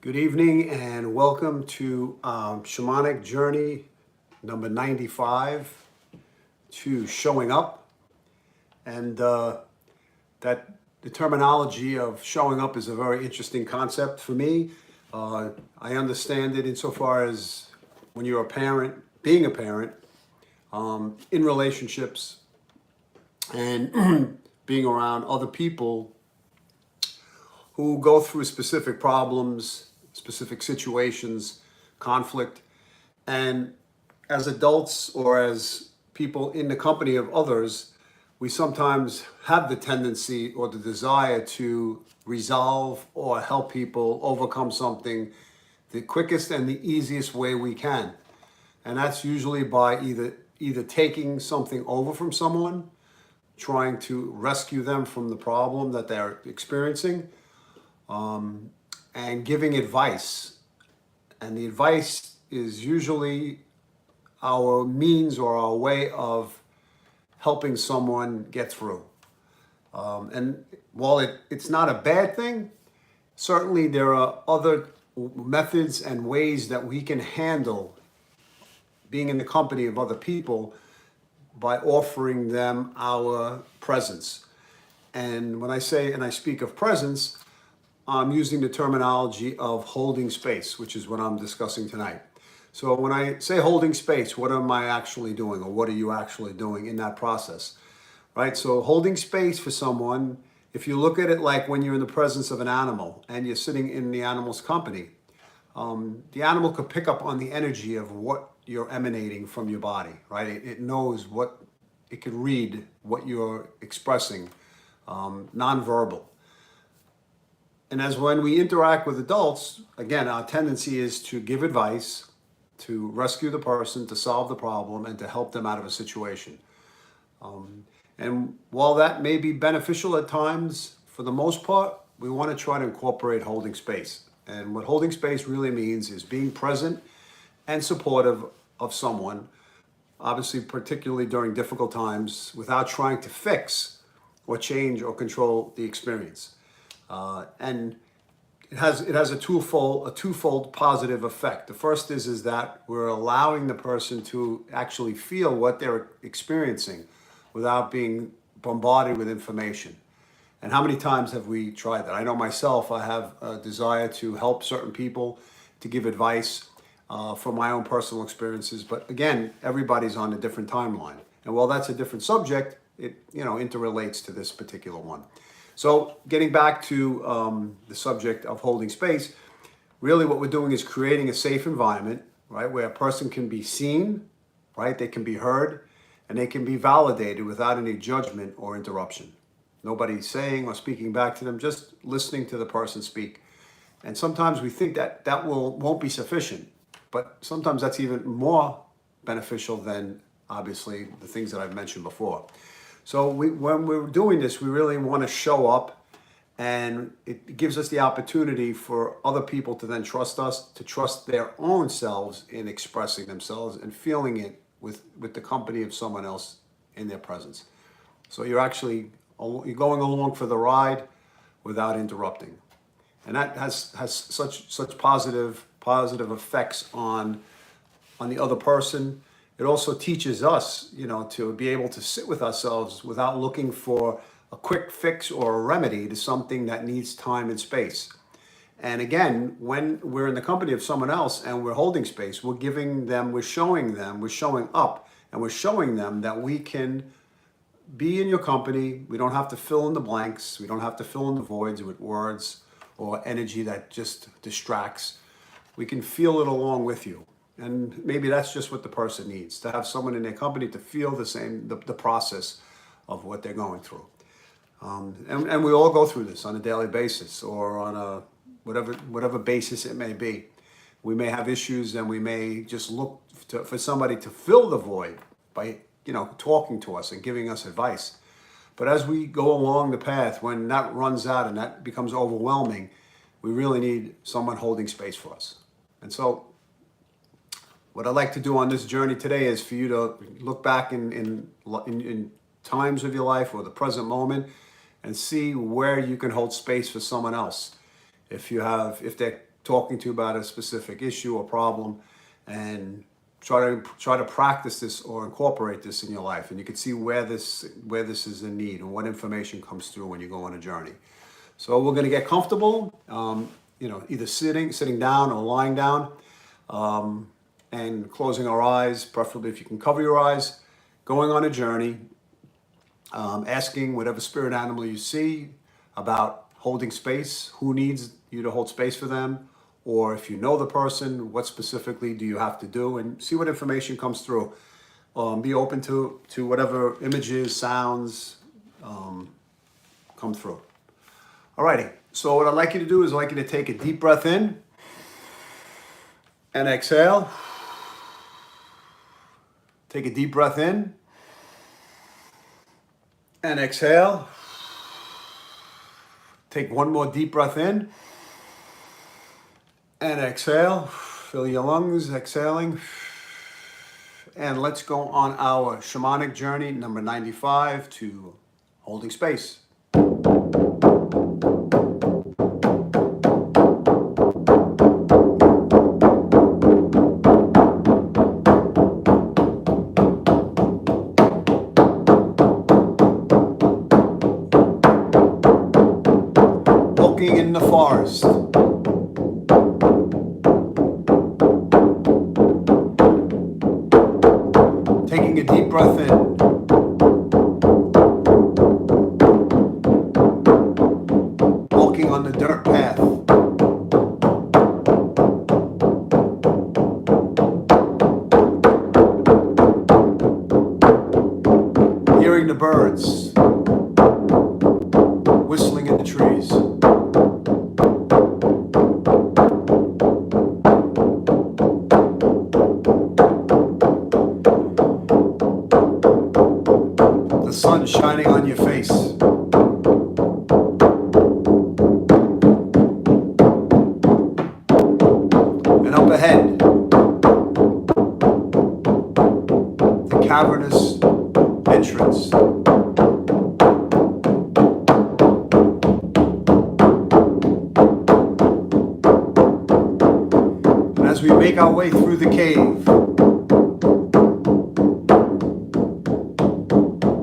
Good evening and welcome to Shamanic Journey number 95 to showing up. And that the terminology of showing up is a very interesting concept for me. I understand it insofar as when you're a parent, being a parent, in relationships and being around other people who go through specific problems, specific situations, conflict. And as adults or as people in the company of others, we sometimes have the tendency or the desire to resolve or help people overcome something the quickest and the easiest way we can. And that's usually by either taking something over from someone, trying to rescue them from the problem that they're experiencing, and giving advice. And the advice is usually our means or our way of helping someone get through. And while it's not a bad thing, certainly there are other methods and ways that we can handle being in the company of other people by offering them our presence. And when I say and I speak of presence, I'm using the terminology of holding space, which is what I'm discussing tonight. So when I say holding space, what am I actually doing, or what are you actually doing in that process, right? So holding space for someone, if you look at it like when you're in the presence of an animal and you're sitting in the animal's company, the animal could pick up on the energy of what you're emanating from your body, right? It knows what, it can read what you're expressing, nonverbal. And as when we interact with adults, again, our tendency is to give advice, to rescue the person, to solve the problem, and to help them out of a situation. And while that may be beneficial at times, for the most part, we want to try to incorporate holding space. And what holding space really means is being present and supportive of someone, obviously, particularly during difficult times, without trying to fix or change or control the experience. And it has a twofold positive effect. The first is that we're allowing the person to actually feel what they're experiencing without being bombarded with information. And how many times have we tried that? I know myself, I have a desire to help certain people, to give advice from my own personal experiences. But again, everybody's on a different timeline. And while that's a different subject, it interrelates to this particular one. So getting back to the subject of holding space, really what we're doing is creating a safe environment, right, where a person can be seen, right, they can be heard, and they can be validated without any judgment or interruption. Nobody's saying or speaking back to them, just listening to the person speak. And sometimes we think that won't be sufficient, but sometimes that's even more beneficial than, obviously, the things that I've mentioned before. So when we're doing this, we really want to show up, and it gives us the opportunity for other people to then trust us, to trust their own selves in expressing themselves and feeling it with the company of someone else in their presence. So you're going along for the ride without interrupting. And that has such positive effects on the other person. It also teaches us, to be able to sit with ourselves without looking for a quick fix or a remedy to something that needs time and space. And again, when we're in the company of someone else and we're holding space, we're showing up, and we're showing them that we can be in your company. We don't have to fill in the blanks. We don't have to fill in the voids with words or energy that just distracts. We can feel it along with you. And maybe that's just what the person needs, to have someone in their company to feel the process of what they're going through. And we all go through this on a daily basis or on a whatever basis it may be. We may have issues, and we may just look for somebody to fill the void by talking to us and giving us advice. But as we go along the path, when that runs out and that becomes overwhelming, we really need someone holding space for us. And so what I'd like to do on this journey today is for you to look back in times of your life or the present moment and see where you can hold space for someone else. If they're talking to you about a specific issue or problem, and try to practice this or incorporate this in your life, and you can see where this is in need and what information comes through when you go on a journey. So we're going to get comfortable, either sitting down or lying down, and closing our eyes, preferably if you can cover your eyes, going on a journey, asking whatever spirit animal you see about holding space, who needs you to hold space for them, or if you know the person, what specifically do you have to do, and see what information comes through. Be open to whatever images, sounds come through. Alrighty, so what I'd like you to do is I'd like you to take a deep breath in and exhale. Take a deep breath in and exhale. Take one more deep breath in and exhale. Fill your lungs, exhaling. And let's go on our shamanic journey, number 95, to holding space. Walking in the forest. Taking a deep breath in. Walking on the dirt path. Hearing the birds whistling in the trees. The sun shining on your face. And up ahead, the cavernous entrance. And as we make our way through the cave,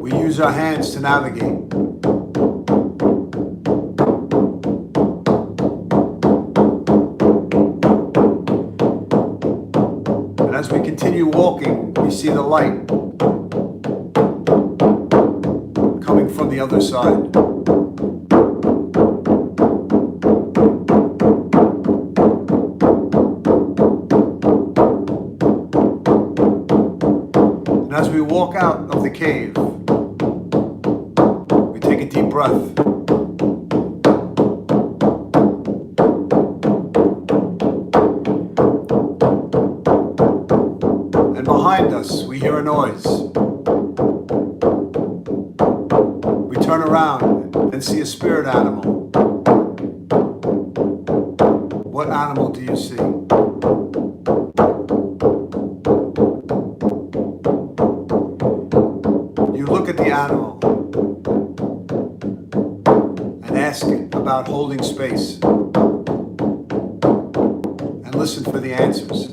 we use our hands to navigate. And as we continue walking, we see the light coming from the other side. And as we walk out of the cave, we take a deep breath. And behind us, we hear a noise. We turn around and see a spirit animal. What animal do you see? You look at the animal and ask it about holding space and listen for the answers.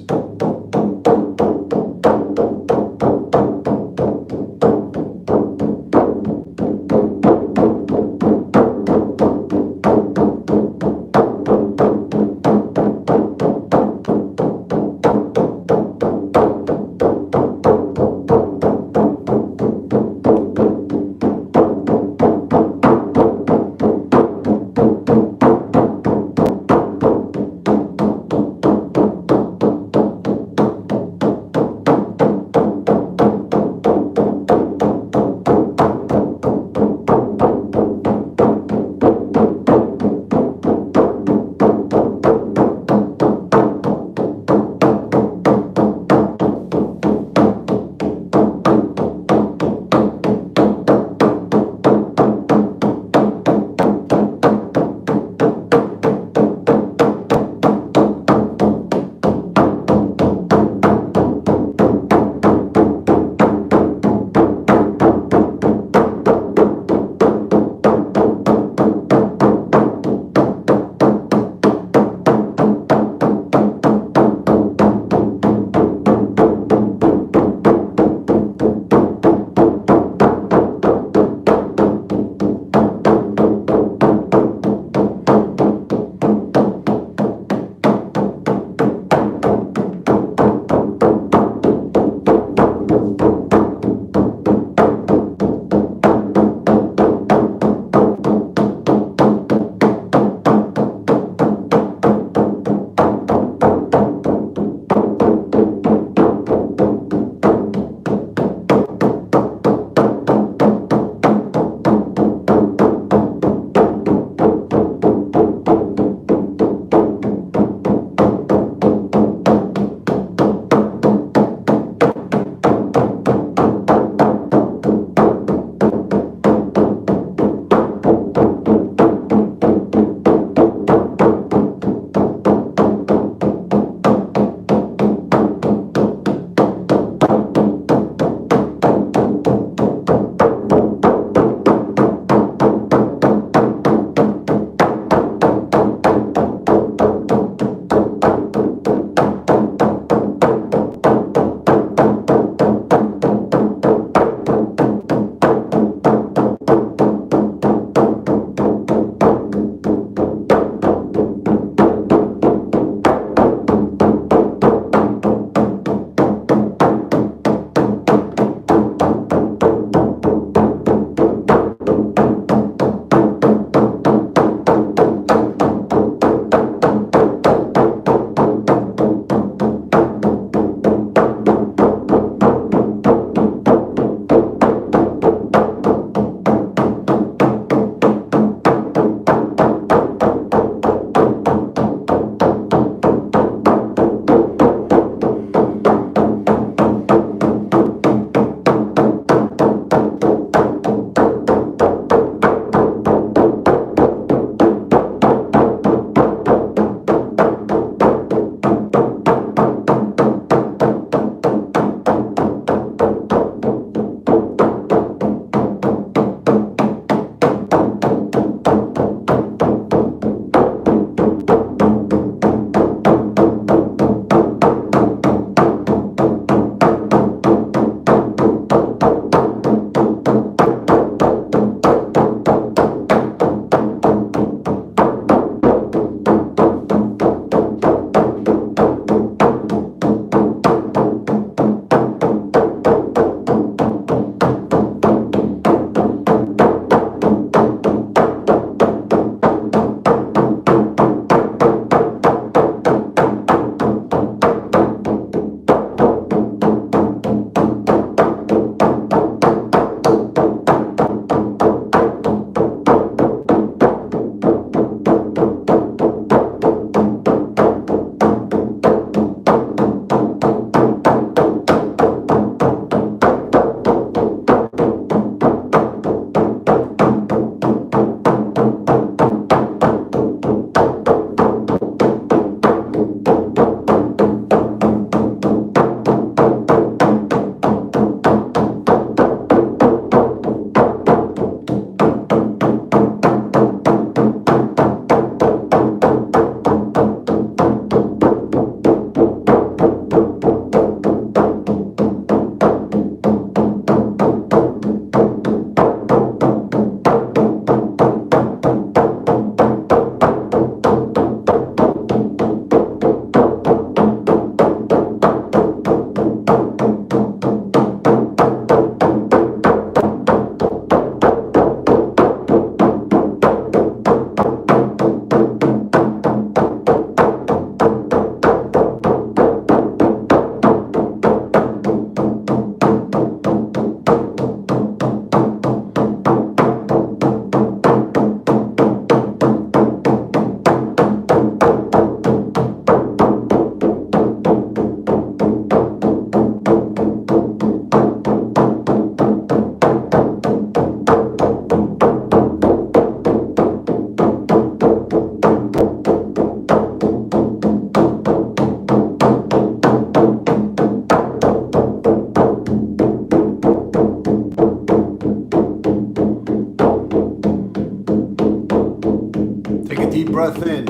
breath in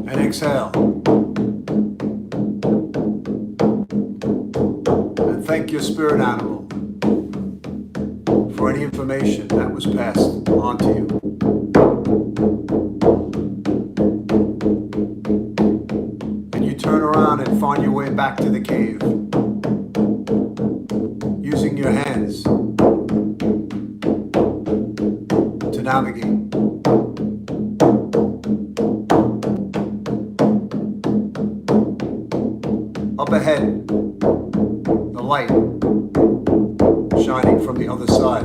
and exhale. And thank your spirit animal for any information that was passed on to you. And you turn around and find your way back to the cave, using your hands to navigate. Up ahead, the light shining from the other side.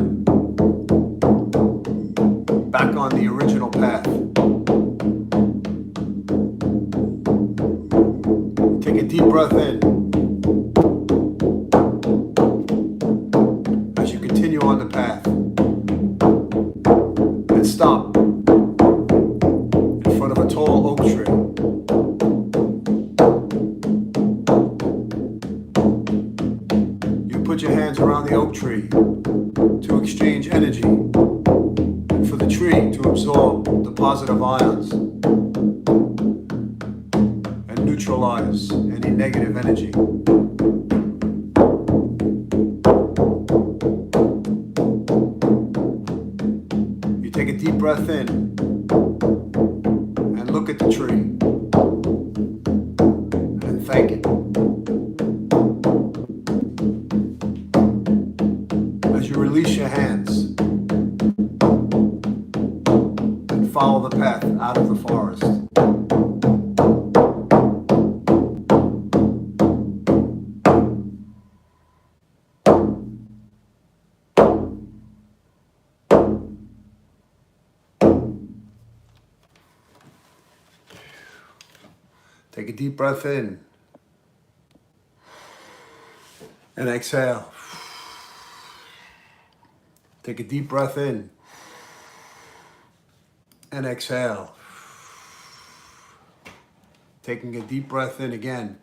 Back on the original path. Take a deep breath in as you continue on the path. And stop in front of a tall oak tree. Put your hands around the oak tree to exchange energy and for the tree to absorb the positive ions and neutralize any negative energy. You take a deep breath in and look at the tree and thank it. You release your hands and follow the path out of the forest. Take a deep breath in and exhale. Take a deep breath in and exhale. Taking a deep breath in again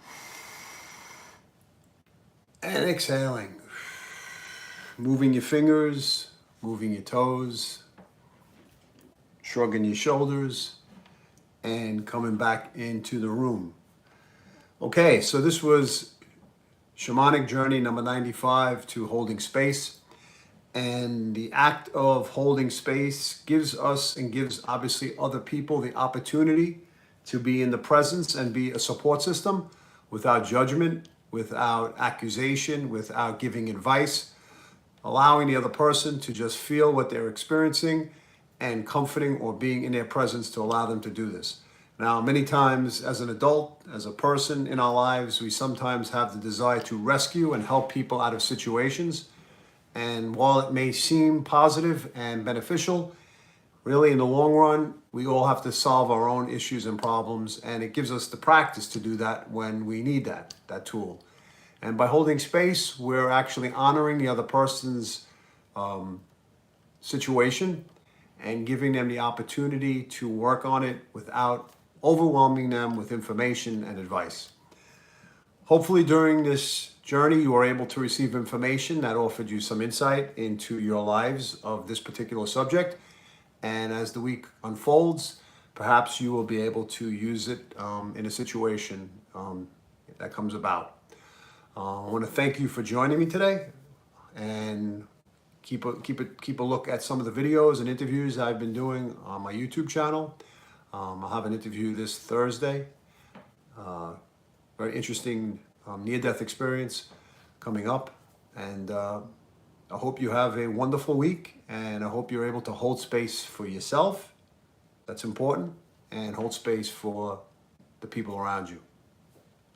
and exhaling. Moving your fingers, moving your toes, shrugging your shoulders, and coming back into the room. Okay, so this was Shamanic Journey number 95 to holding space. And the act of holding space gives us and gives obviously other people the opportunity to be in the presence and be a support system without judgment, without accusation, without giving advice, allowing the other person to just feel what they're experiencing and comforting or being in their presence to allow them to do this. Now, many times as an adult, as a person in our lives, we sometimes have the desire to rescue and help people out of situations. And while it may seem positive and beneficial, really in the long run, we all have to solve our own issues and problems. And it gives us the practice to do that when we need that tool. And by holding space, we're actually honoring the other person's situation and giving them the opportunity to work on it without overwhelming them with information and advice. Hopefully during this journey, you were able to receive information that offered you some insight into your lives of this particular subject. And as the week unfolds, perhaps you will be able to use it in a situation that comes about. I want to thank you for joining me today, and keep a look at some of the videos and interviews I've been doing on my YouTube channel. I'll have an interview this Thursday. Very interesting near-death experience coming up. And I hope you have a wonderful week, and I hope you're able to hold space for yourself. That's important. And hold space for the people around you.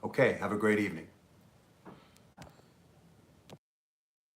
Okay, have a great evening.